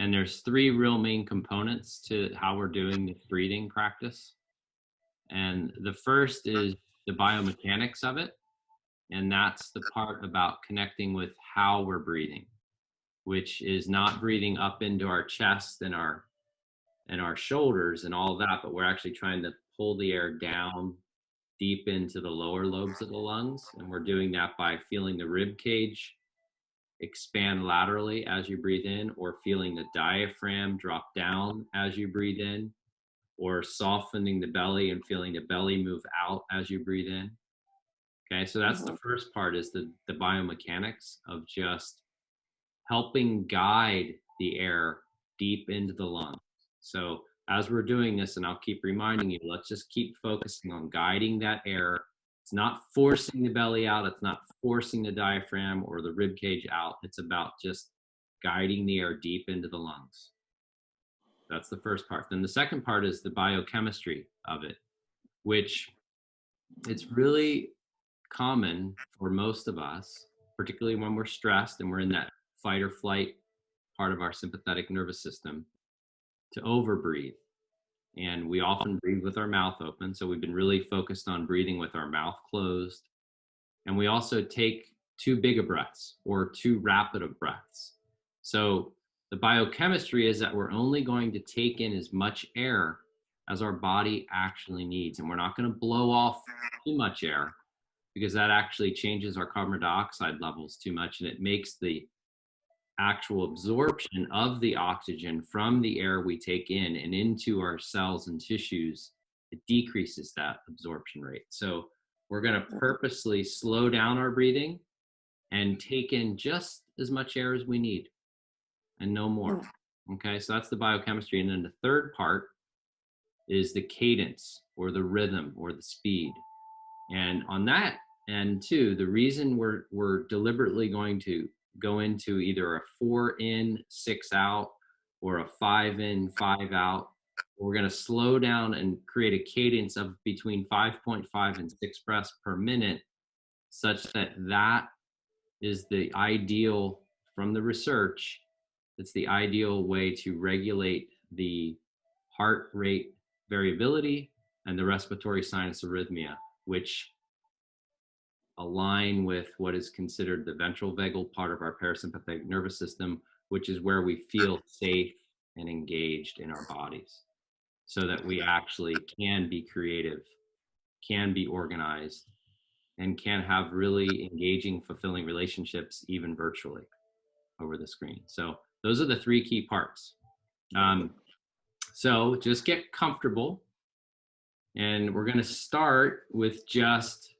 And there's three real main components to how we're doing this breathing practice. And the first is the biomechanics of it. And that's the part about connecting with how we're breathing, which is not breathing up into our chest and our shoulders and all of that, but we're actually trying to pull the air down deep into the lower lobes of the lungs. And we're doing that by feeling the rib cage expand laterally as you breathe in, or feeling the diaphragm drop down as you breathe in, or softening the belly and feeling the belly move out as you breathe in. Okay, so that's the first part, is the biomechanics of just helping guide the air deep into the lungs. So as we're doing this, and I'll keep reminding you, let's just keep focusing on guiding that air. It's not forcing the belly out. It's not forcing the diaphragm or the rib cage out. It's about just guiding the air deep into the lungs. That's the first part. Then the second part is the biochemistry of it, which it's really common for most of us, particularly when we're stressed and we're in that fight or flight part of our sympathetic nervous system, to overbreathe. And we often breathe with our mouth open. So we've been really focused on breathing with our mouth closed. And we also take too big of breaths or too rapid of breaths. So the biochemistry is that we're only going to take in as much air as our body actually needs. And we're not going to blow off too much air, because that actually changes our carbon dioxide levels too much, and it makes the actual absorption of the oxygen from the air we take in and into our cells and tissues, it decreases that absorption rate. So we're going to purposely slow down our breathing and take in just as much air as we need and no more. Okay, so that's the biochemistry. And then the third part is the cadence, or the rhythm, or the speed. And on that end too, the reason we're deliberately going to go into either a 4 in, 6 out, or a 5 in, 5 out, we're going to slow down and create a cadence of between 5.5 and 6 breaths per minute, such that that is the ideal, from the research, it's the ideal way to regulate the heart rate variability and the respiratory sinus arrhythmia, which align with what is considered the ventral vagal part of our parasympathetic nervous system, which is where we feel safe and engaged in our bodies, so that we actually can be creative, can be organized, and can have really engaging, fulfilling relationships, even virtually over the screen. So those are the three key parts. So just get comfortable, and we're going to start with just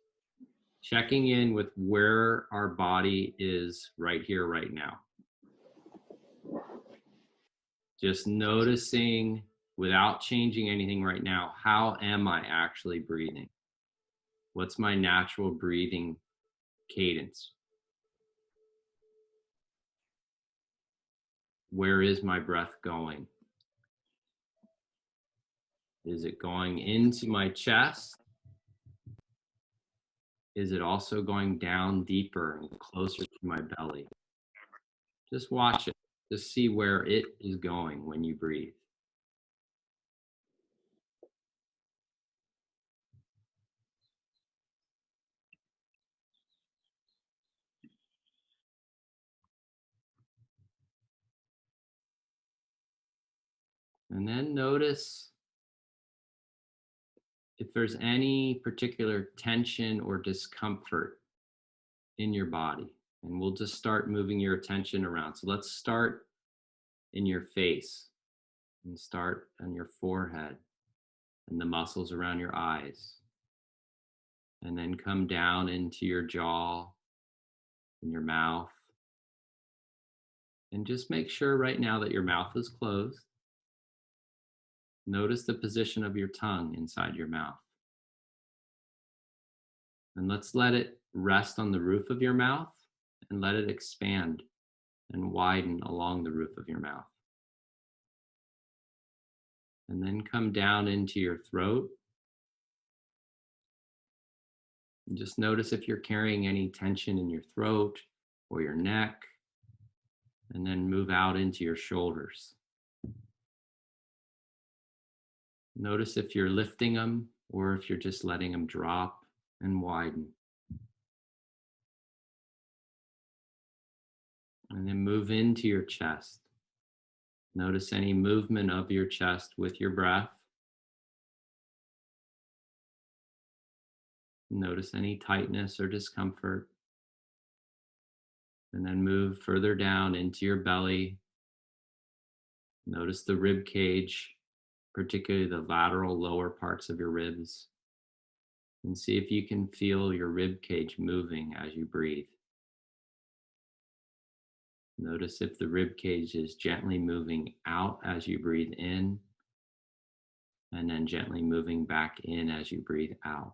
checking in with where our body is right here, right now. Just noticing, without changing anything right now, how am I actually breathing? What's my natural breathing cadence? Where is my breath going? Is it going into my chest? Is it also going down deeper and closer to my belly? Just watch it. Just see where it is going when you breathe. And then notice if there's any particular tension or discomfort in your body. And we'll just start moving your attention around. So let's start in your face, and start on your forehead and the muscles around your eyes. And then come down into your jaw and your mouth. And just make sure right now that your mouth is closed. Notice the position of your tongue inside your mouth. And let's let it rest on the roof of your mouth, and let it expand and widen along the roof of your mouth. And then come down into your throat. And just notice if you're carrying any tension in your throat or your neck. and then move out into your shoulders. Notice if you're lifting them or if you're just letting them drop and widen. And then move into your chest. Notice any movement of your chest with your breath. Notice any tightness or discomfort. And then move further down into your belly. Notice the rib cage, particularly the lateral lower parts of your ribs. And see if you can feel your rib cage moving as you breathe. Notice if the rib cage is gently moving out as you breathe in, and then gently moving back in as you breathe out.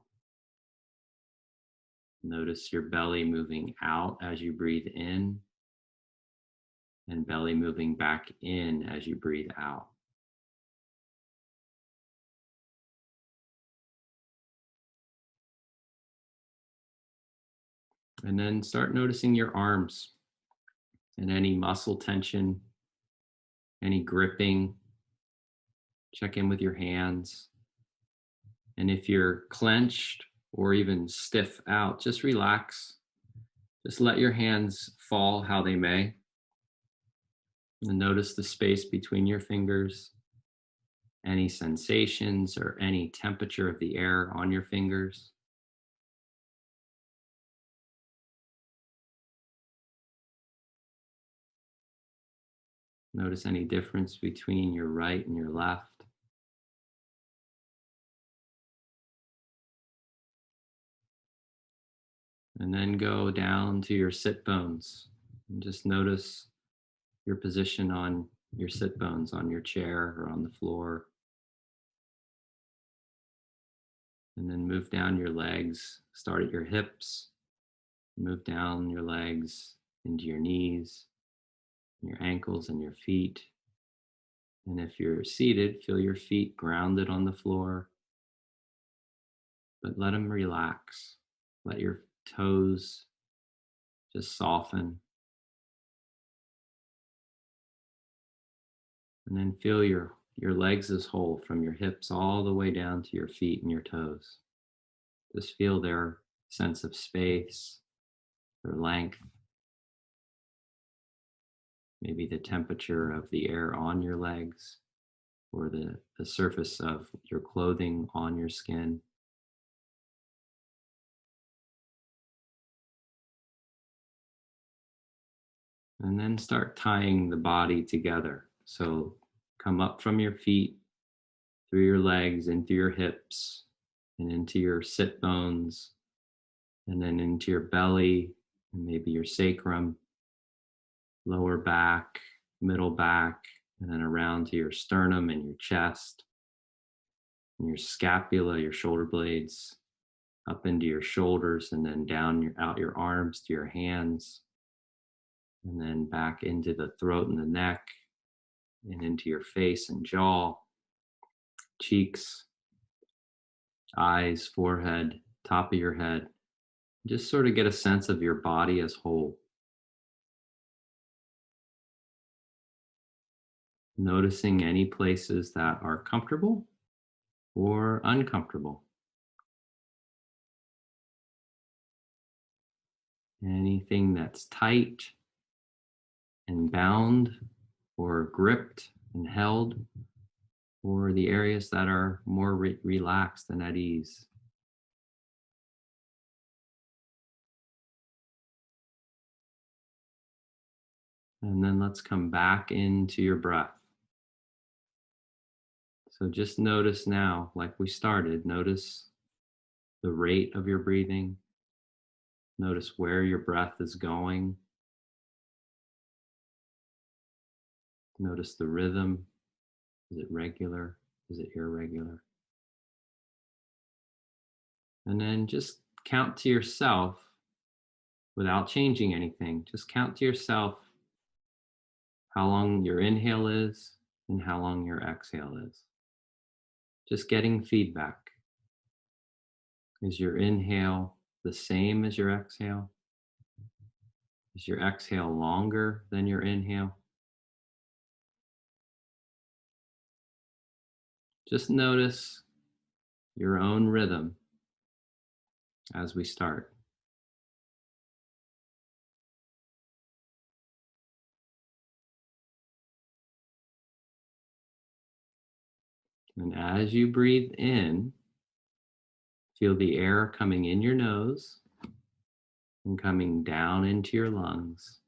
Notice your belly moving out as you breathe in, and belly moving back in as you breathe out. And then start noticing your arms and any muscle tension, any gripping. Check in with your hands. And if you're clenched or even stiff out, just relax. Just let your hands fall how they may. And notice the space between your fingers, any sensations or any temperature of the air on your fingers. Notice any difference between your right and your left. And then go down to your sit bones and just notice your position on your sit bones, on your chair or on the floor. And then move down your legs, start at your hips, move down your legs into your knees, your ankles and your feet. And if you're seated, feel your feet grounded on the floor, but let them relax. Let your toes just soften. And then feel your legs as whole, from your hips all the way down to your feet and your toes. Just feel their sense of space, their length, maybe the temperature of the air on your legs or the surface of your clothing on your skin. And then start tying the body together. So come up from your feet, through your legs, into your hips, and into your sit bones, and then into your belly, and maybe your sacrum, lower back, middle back, and then around to your sternum and your chest, and your scapula, your shoulder blades, up into your shoulders, and then down out your arms to your hands, and then back into the throat and the neck, and into your face and jaw, cheeks, eyes, forehead, top of your head. Just sort of get a sense of your body as whole. Noticing any places that are comfortable or uncomfortable. Anything that's tight and bound or gripped and held, or the areas that are more relaxed and at ease. And then let's come back into your breath. So just notice now, like we started, notice the rate of your breathing. Notice where your breath is going. Notice the rhythm. Is it regular? Is it irregular? And then just count to yourself without changing anything. Just count to yourself how long your inhale is and how long your exhale is. Just getting feedback. Is your inhale the same as your exhale? Is your exhale longer than your inhale? Just notice your own rhythm as we start. And as you breathe in, feel the air coming in your nose and coming down into your lungs.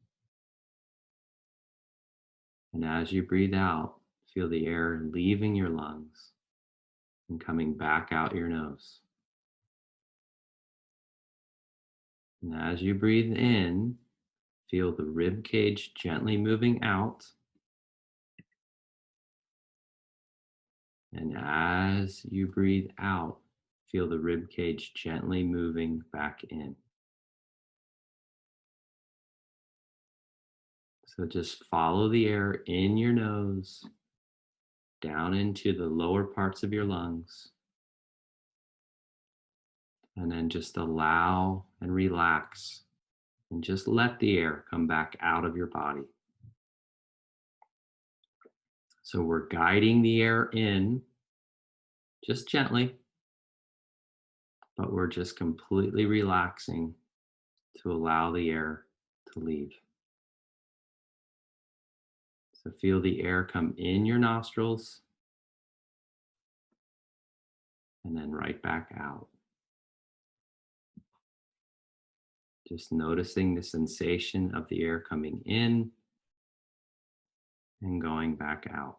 And as you breathe out, feel the air leaving your lungs and coming back out your nose. And as you breathe in, feel the rib cage gently moving out. And as you breathe out, feel the rib cage gently moving back in. So just follow the air in your nose, down into the lower parts of your lungs, and then just allow and relax and just let the air come back out of your body. So we're guiding the air in just gently, but we're just completely relaxing to allow the air to leave. So feel the air come in your nostrils and then right back out. Just noticing the sensation of the air coming in and going back out.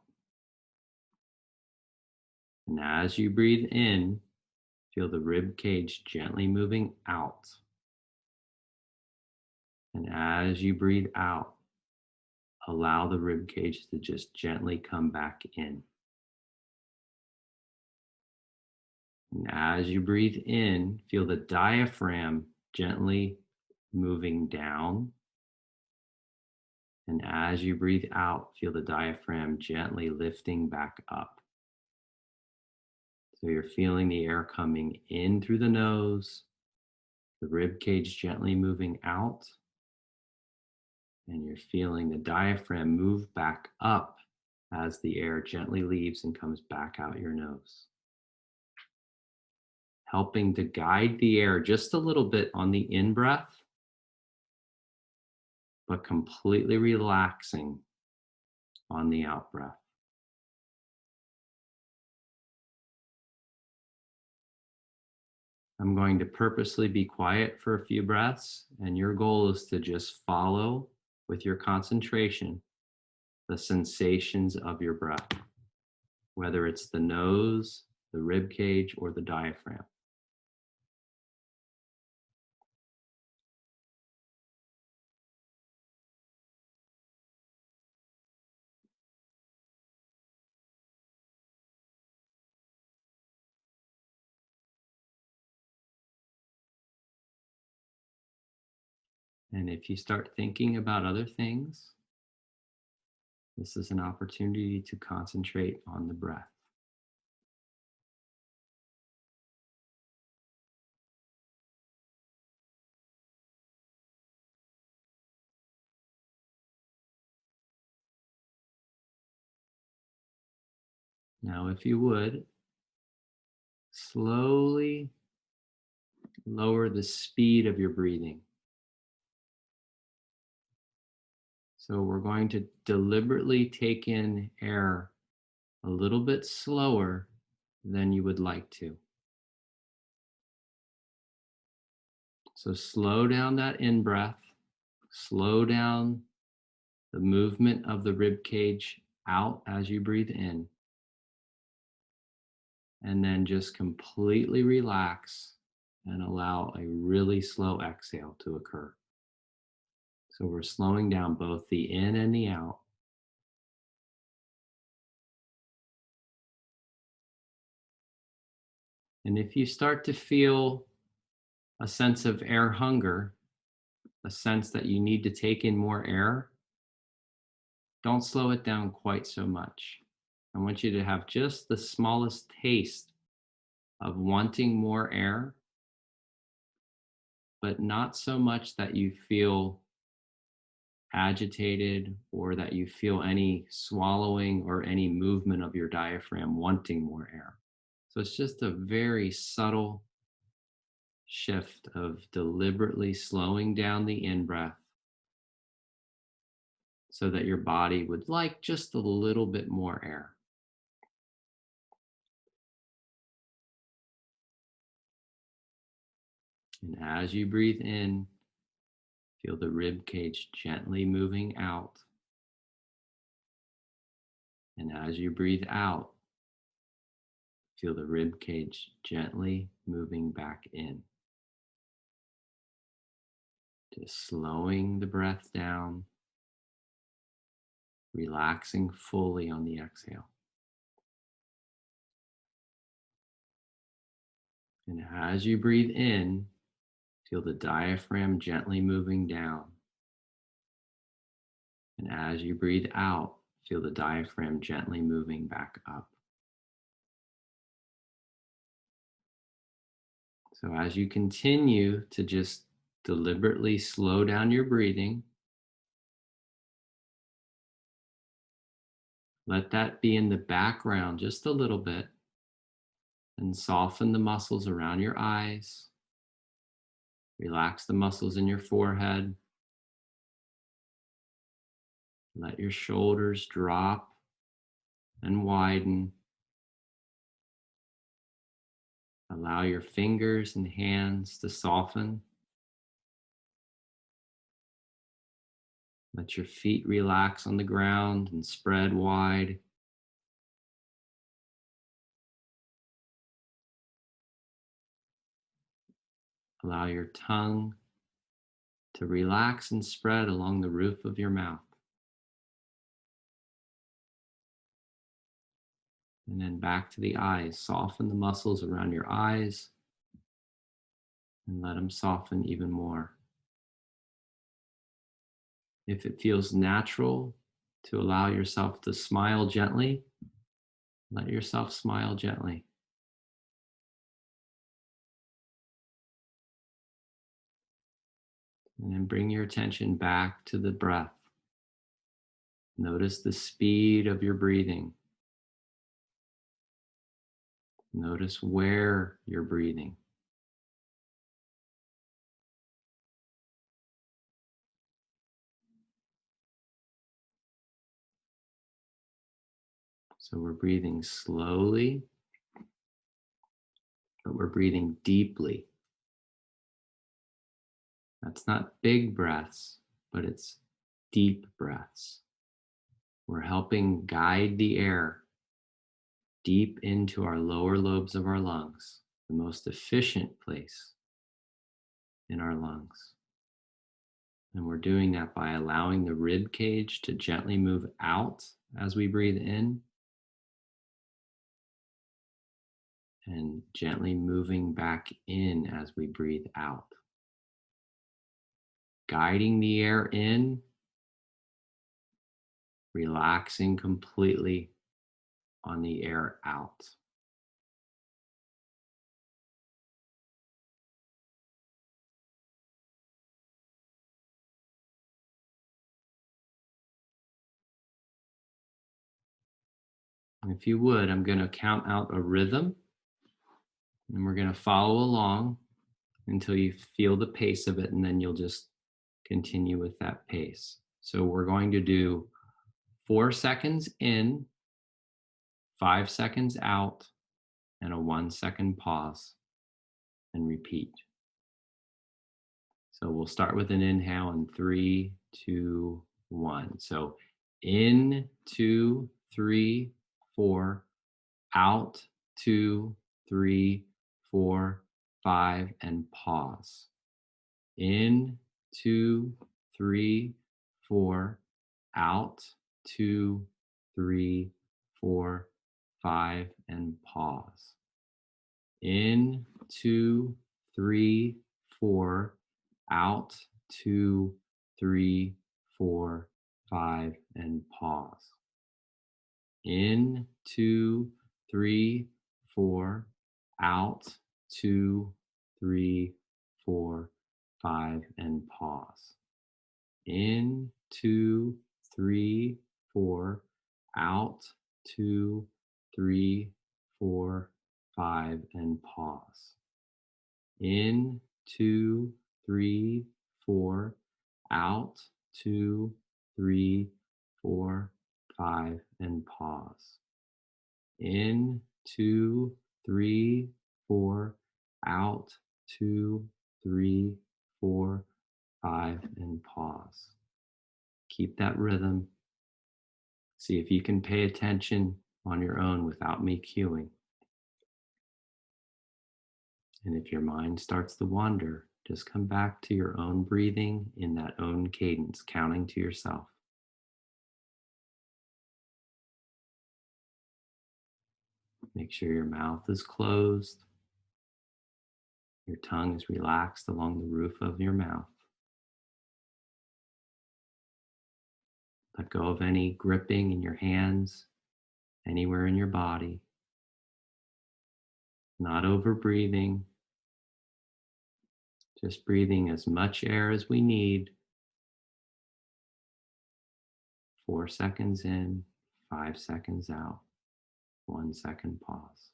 And as you breathe in, feel the rib cage gently moving out. And as you breathe out, allow the rib cage to just gently come back in. And as you breathe in, feel the diaphragm gently moving down. And as you breathe out, feel the diaphragm gently lifting back up. So you're feeling the air coming in through the nose, the rib cage gently moving out, and you're feeling the diaphragm move back up as the air gently leaves and comes back out your nose. Helping to guide the air just a little bit on the in-breath, but completely relaxing on the out-breath. I'm going to purposely be quiet for a few breaths, and your goal is to just follow with your concentration the sensations of your breath, whether it's the nose, the rib cage, or the diaphragm. And if you start thinking about other things, this is an opportunity to concentrate on the breath. Now, if you would, slowly lower the speed of your breathing. So we're going to deliberately take in air a little bit slower than you would like to. So slow down that in-breath, slow down the movement of the rib cage out as you breathe in, and then just completely relax and allow a really slow exhale to occur. So we're slowing down both the in and the out. And if you start to feel a sense of air hunger, a sense that you need to take in more air, don't slow it down quite so much. I want you to have just the smallest taste of wanting more air, but not so much that you feel agitated or that you feel any swallowing or any movement of your diaphragm wanting more air. So it's just a very subtle shift of deliberately slowing down the in breath so that your body would like just a little bit more air. And as you breathe in, feel the rib cage gently moving out. And as you breathe out, feel the rib cage gently moving back in. Just slowing the breath down, relaxing fully on the exhale. And as you breathe in, feel the diaphragm gently moving down. And as you breathe out, feel the diaphragm gently moving back up. So as you continue to just deliberately slow down your breathing, let that be in the background just a little bit and soften the muscles around your eyes. Relax the muscles in your forehead. Let your shoulders drop and widen. Allow your fingers and hands to soften. Let your feet relax on the ground and spread wide. Allow your tongue to relax and spread along the roof of your mouth. And then back to the eyes. Soften the muscles around your eyes and let them soften even more. If it feels natural to allow yourself to smile gently, let yourself smile gently. And then bring your attention back to the breath. Notice the speed of your breathing. Notice where you're breathing. So we're breathing slowly, but we're breathing deeply. That's not big breaths, but it's deep breaths. We're helping guide the air deep into our lower lobes of our lungs, the most efficient place in our lungs. And we're doing that by allowing the rib cage to gently move out as we breathe in and gently moving back in as we breathe out. Guiding the air in, relaxing completely on the air out. And if you would, I'm going to count out a rhythm and we're going to follow along until you feel the pace of it, and then you'll just continue with that pace. So we're going to do 4 seconds in, 5 seconds out, and a 1 second pause, and repeat. So we'll start with an inhale in 3, 2, 1. So in, 2, 3, 4, out, 2, 3, 4, 5, and pause. In, 2, 3, 4, out, 2, 3, 4, 5, and pause. In, 2, 3, 4, out, 2, 3, 4, 5, and pause. In, 2, 3, 4, out, 2, 3, 4, 5, and pause. In, 2, 3, 4, out, 2, 3, 4, 5, and pause. In, 2, 3, 4, out, 2, 3, 4, 5, and pause. In, 2, 3, 4, out, 2, 3, 4, 5, and pause. Keep that rhythm. See if you can pay attention on your own without me cueing. And if your mind starts to wander, just come back to your own breathing in that own cadence, counting to yourself. Make sure your mouth is closed, your tongue is relaxed along the roof of your mouth. Let go of any gripping in your hands, anywhere in your body. Not over breathing, just breathing as much air as we need. 4 seconds in, 5 seconds out, 1 second pause.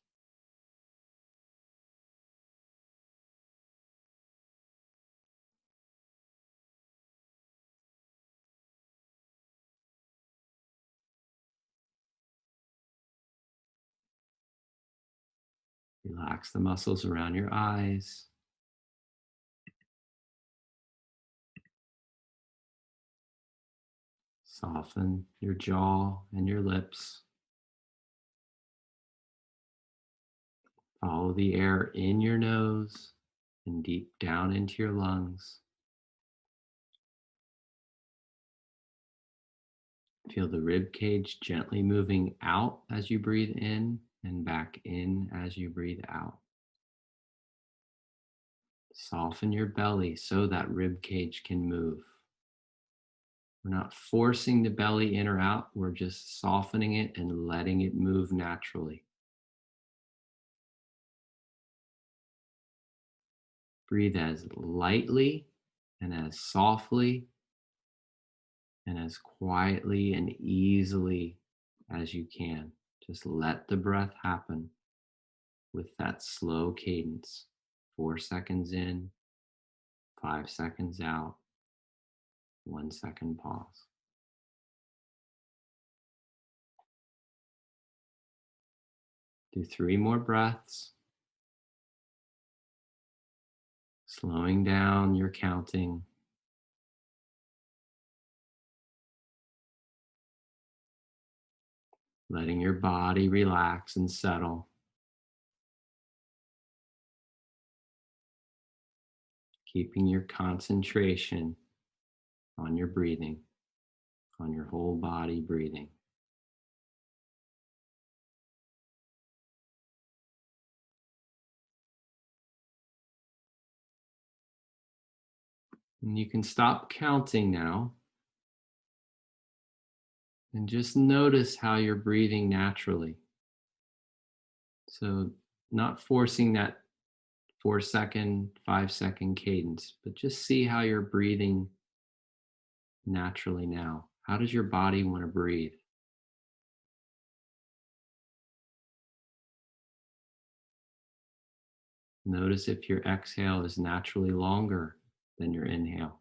Relax the muscles around your eyes. Soften your jaw and your lips. Follow the air in your nose and deep down into your lungs. Feel the rib cage gently moving out as you breathe in and back in as you breathe out. Soften your belly so that rib cage can move. We're not forcing the belly in or out, we're just softening it and letting it move naturally. Breathe as lightly and as softly and as quietly and easily as you can. Just let the breath happen with that slow cadence. 4 seconds in, 5 seconds out, 1 second pause. Do 3 more breaths, slowing down your counting. Letting your body relax and settle. Keeping your concentration on your breathing, on your whole body breathing. And you can stop counting now and just notice how you're breathing naturally. So, not forcing that 4-second, 5-second cadence, but just see how you're breathing naturally now. How does your body want to breathe? Notice if your exhale is naturally longer than your inhale.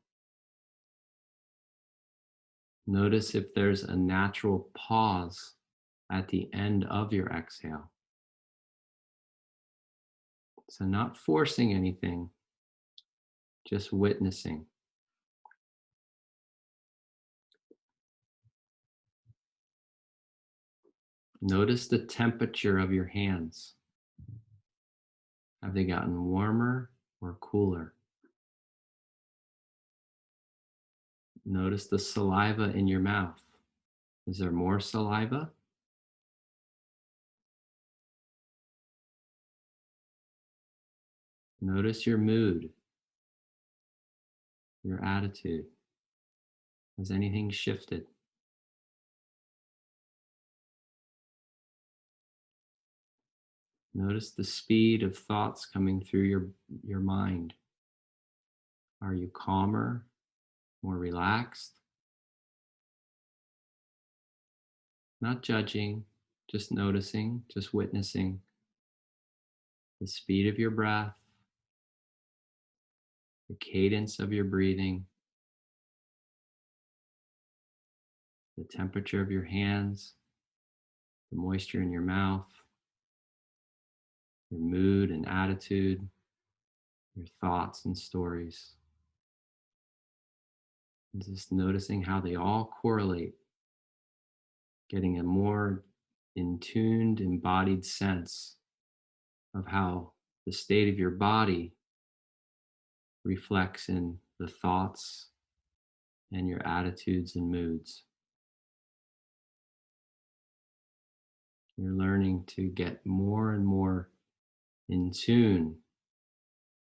Notice if there's a natural pause at the end of your exhale. So, not forcing anything, just witnessing. Notice the temperature of your hands. Have they gotten warmer or cooler? Notice the saliva in your mouth. Is there more saliva? Notice your mood, your attitude. Has anything shifted? Notice the speed of thoughts coming through your mind. Are you calmer, more relaxed? not judging, just noticing, just witnessing the speed of your breath, the cadence of your breathing, the temperature of your hands, the moisture in your mouth, your mood and attitude, your thoughts and stories. And just noticing how they all correlate, getting a more in tuned, embodied sense of how the state of your body reflects in the thoughts and your attitudes and moods. You're learning to get more and more in tune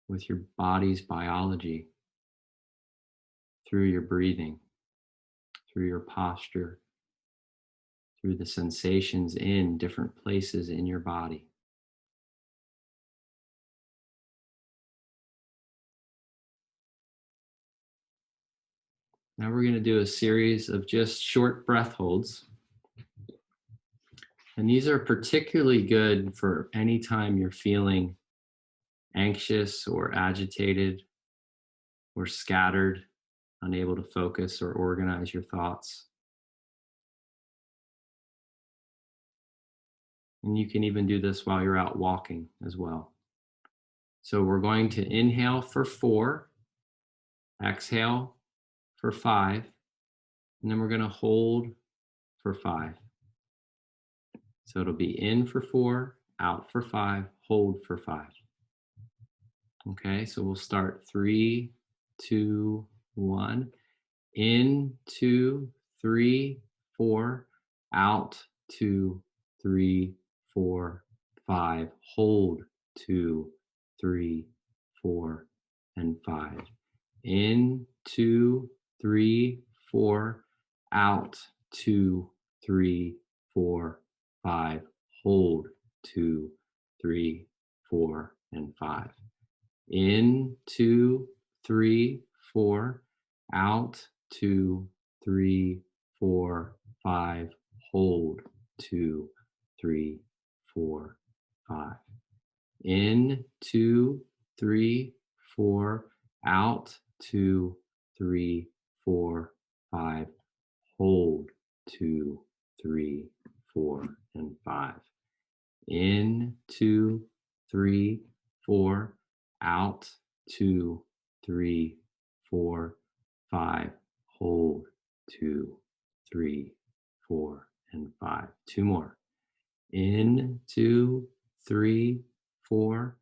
with your body's biology through your breathing, through your posture, through the sensations in different places in your body. Now we're going to do a series of just short breath holds. And these are particularly good for any time you're feeling anxious or agitated or scattered, unable to focus or organize your thoughts. And you can even do this while you're out walking as well. So we're going to inhale for 4, exhale for 5, and then we're going to hold for 5. So it'll be in for 4, out for 5, hold for 5. Okay, so we'll start 3, 2, 1. In, 2, 3, 4, out, 2, 3, 4, 5. Hold, 2, 3, 4, and 5. In, 2, 3, 4, out, 2, 3, 4, 5. Hold, 2, 3, 4, and 5. In, 2, 3, 4, out, 2, 3, 4, 5. Hold, 2, 3, 4, 5. In, 2, 3, 4, out, 2, 3, 4, 5. Hold, 2, 3, 4, and 5. In, 2, 3, 4, out, 2, 3, 4, 5. Hold, 2, 3, 4, and 5. 2 more. In, 2, 3, 4,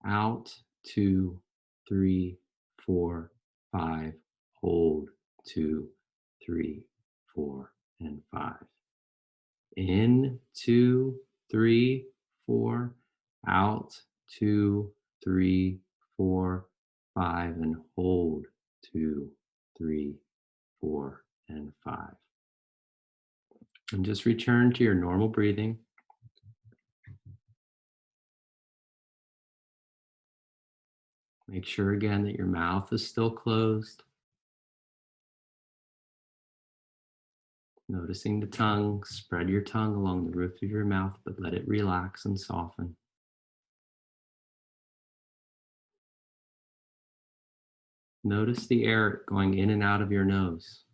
out, 2, 3, 4, 5. Hold, 2, 3, 4, and 5. In, 2, 3, 4, out, 2, 3, 4, 5, and hold, 2, 3, 4, and 5. And just return to your normal breathing. Make sure again that your mouth is still closed. Noticing the tongue, spread your tongue along the roof of your mouth, but let it relax and soften. Notice the air going in and out of your nose.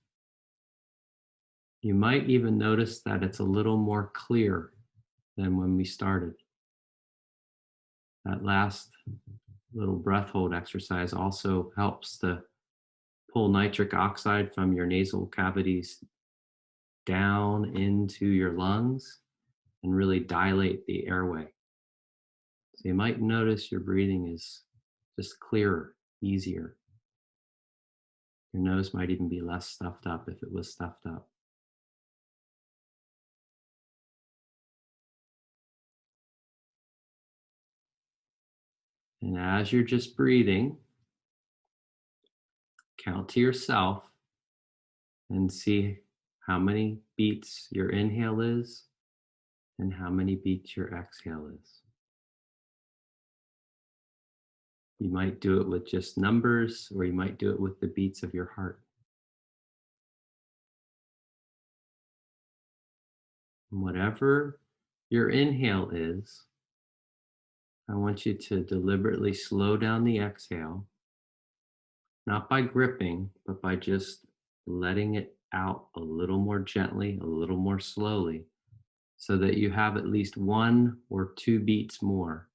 You might even notice that it's a little more clear than when we started. That last little breath hold exercise also helps to pull nitric oxide from your nasal cavities down into your lungs and really dilate the airway. So you might notice your breathing is just clearer, easier. Your nose might even be less stuffed up if it was stuffed up. And as you're just breathing, count to yourself and see how many beats your inhale is and how many beats your exhale is. You might do it with just numbers, or you might do it with the beats of your heart. Whatever your inhale is, I want you to deliberately slow down the exhale, not by gripping, but by just letting it out a little more gently, a little more slowly, so that you have at least 1 or 2 beats more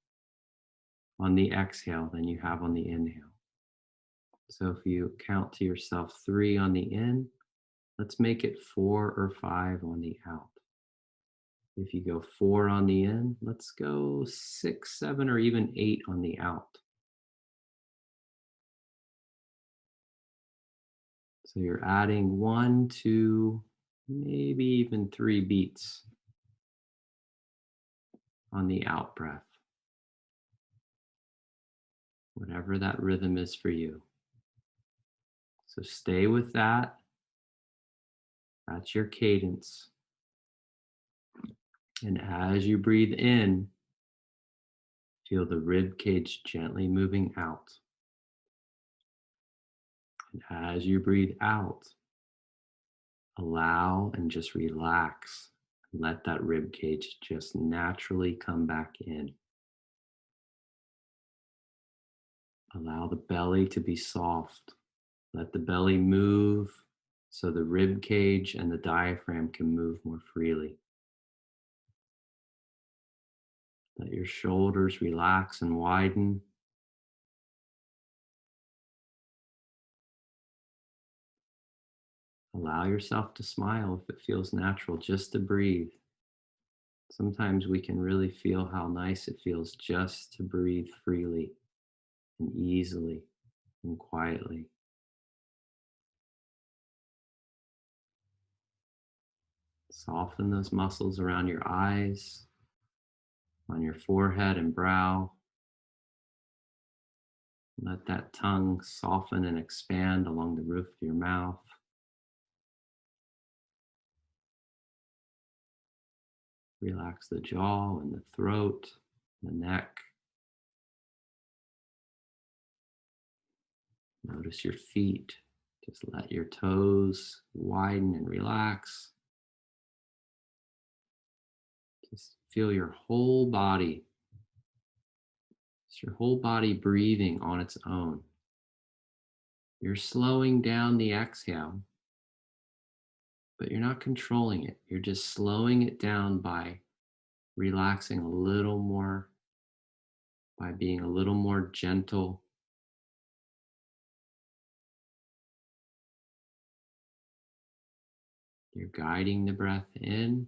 on the exhale than you have on the inhale. So if you count to yourself 3 on the in, let's make it 4 or 5 on the out. If you go 4 on the in, let's go 6, 7, or even 8 on the out. So you're adding 1, 2, maybe even 3 beats on the out breath, whatever that rhythm is for you. So stay with that. That's your cadence. And as you breathe in, feel the rib cage gently moving out. And as you breathe out, allow and just relax. Let that rib cage just naturally come back in. Allow the belly to be soft. Let the belly move so the rib cage and the diaphragm can move more freely. Let your shoulders relax and widen. Allow yourself to smile if it feels natural, just to breathe. Sometimes we can really feel how nice it feels just to breathe freely and easily and quietly. Soften those muscles around your eyes, on your forehead and brow. Let that tongue soften and expand along the roof of your mouth. Relax the jaw and the throat, the neck. Notice your feet. Just let your toes widen and relax. Just feel your whole body. It's your whole body breathing on its own. You're slowing down the exhale, but you're not controlling it. You're just slowing it down by relaxing a little more, by being a little more gentle. You're guiding the breath in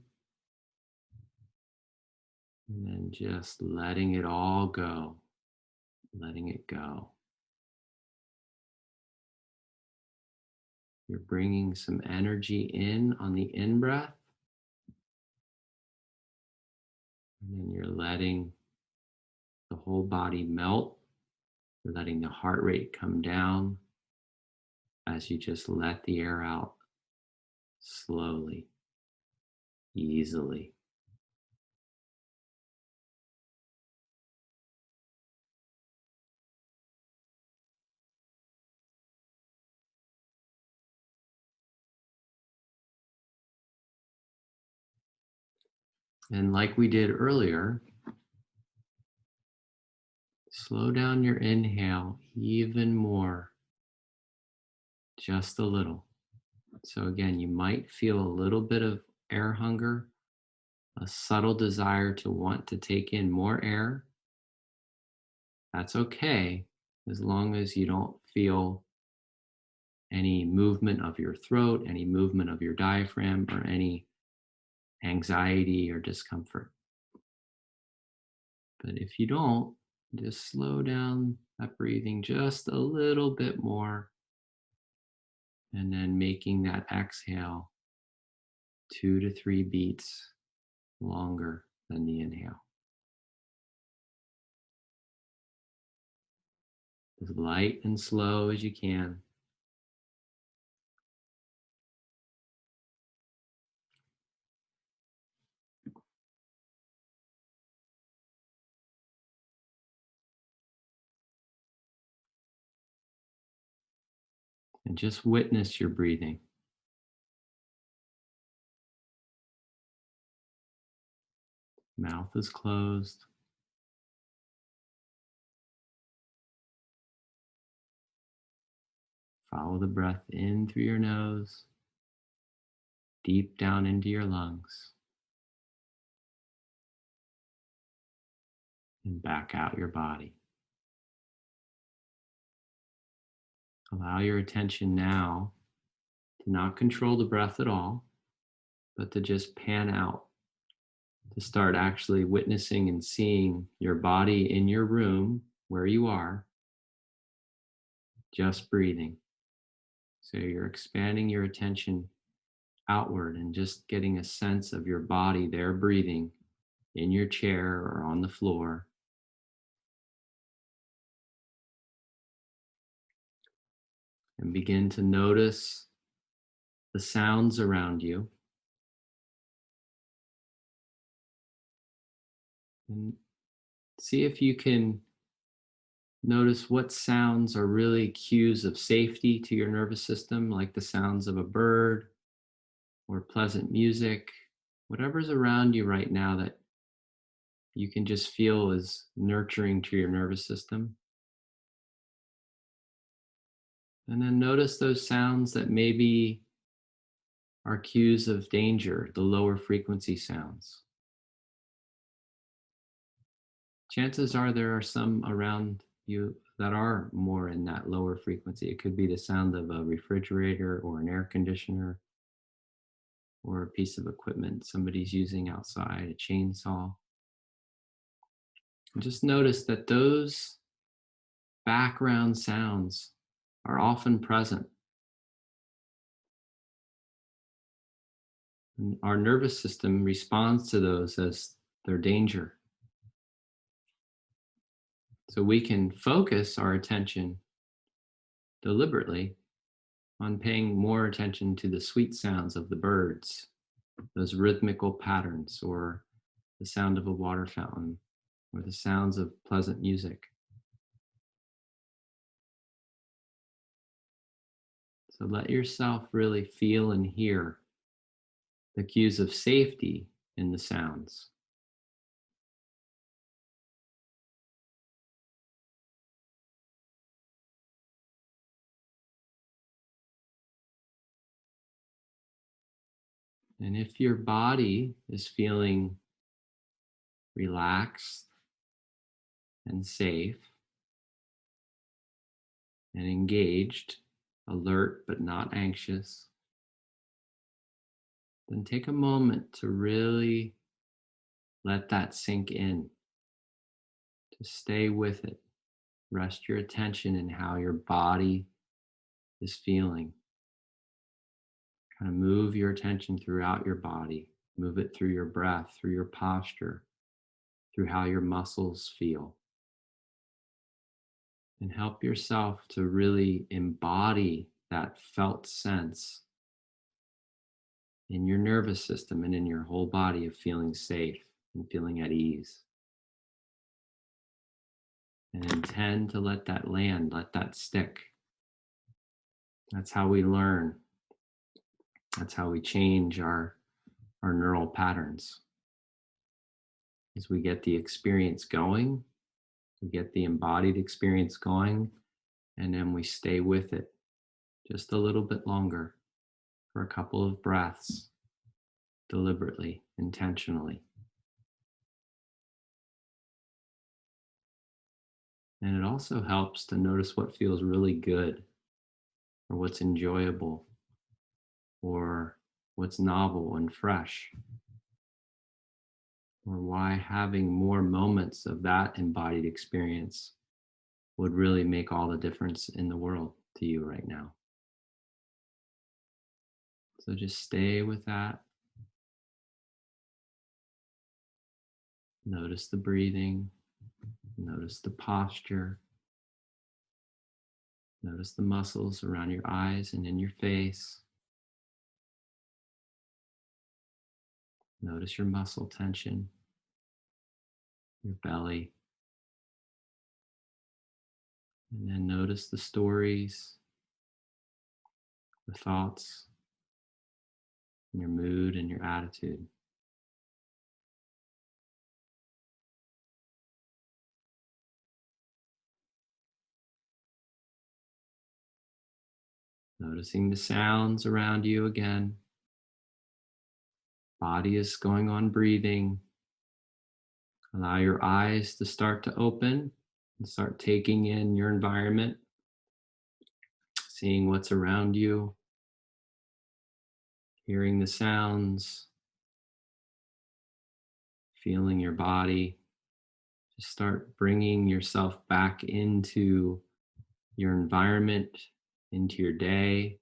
and then just letting it all go, letting it go. You're bringing some energy in on the in breath, and then you're letting the whole body melt. You're letting the heart rate come down as you just let the air out slowly, easily. And like we did earlier, slow down your inhale even more, just a little. So again, you might feel a little bit of air hunger, a subtle desire to want to take in more air. That's okay, as long as you don't feel any movement of your throat, any movement of your diaphragm, or any anxiety or discomfort. But if you don't, just slow down that breathing just a little bit more, and then making that exhale 2 to 3 beats longer than the inhale. As light and slow as you can. And just witness your breathing. Mouth is closed. Follow the breath in through your nose, deep down into your lungs, and back out your body. Allow your attention now to not control the breath at all, but to just pan out, to start actually witnessing and seeing your body in your room where you are, just breathing. So you're expanding your attention outward and just getting a sense of your body there breathing in your chair or on the floor. And begin to notice the sounds around you. And see if you can notice what sounds are really cues of safety to your nervous system, like the sounds of a bird or pleasant music, whatever's around you right now that you can just feel is nurturing to your nervous system. And then notice those sounds that maybe are cues of danger, the lower frequency sounds. Chances are there are some around you that are more in that lower frequency. It could be the sound of a refrigerator or an air conditioner or a piece of equipment somebody's using outside, a chainsaw. And just notice that those background sounds are often present. And our nervous system responds to those as their danger. So we can focus our attention deliberately on paying more attention to the sweet sounds of the birds, those rhythmical patterns, or the sound of a water fountain, or the sounds of pleasant music. So let yourself really feel and hear the cues of safety in the sounds. And if your body is feeling relaxed and safe and engaged, alert but not anxious, then take a moment to really let that sink in, to stay with it. Rest your attention in how your body is feeling. Kind of move your attention throughout your body. Move it through your breath, through your posture, through how your muscles feel. And help yourself to really embody that felt sense in your nervous system and in your whole body of feeling safe and feeling at ease. And intend to let that land, let that stick. That's how we learn. That's how we change our neural patterns. As we get the experience going, we get the embodied experience going, and then we stay with it just a little bit longer for a couple of breaths, deliberately, intentionally. And it also helps to notice what feels really good, or what's enjoyable, or what's novel and fresh, or why having more moments of that embodied experience would really make all the difference in the world to you right now. So just stay with that. Notice the breathing, notice the posture, notice the muscles around your eyes and in your face. Notice your muscle tension, your belly. And then notice the stories, the thoughts, and your mood and your attitude. Noticing the sounds around you again. Body is going on breathing. Allow your eyes to start to open and start taking in your environment, seeing what's around you, hearing the sounds, feeling your body. Just start bringing yourself back into your environment, into your day,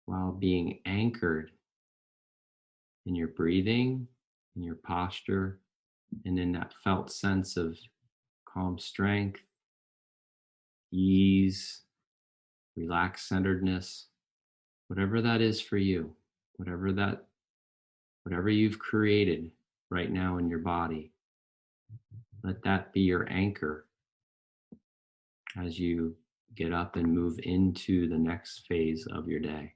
while being anchored in your breathing, in your posture, and in that felt sense of calm strength, ease, relaxed centeredness, whatever that is for you, whatever that, whatever you've created right now in your body, let that be your anchor as you get up and move into the next phase of your day.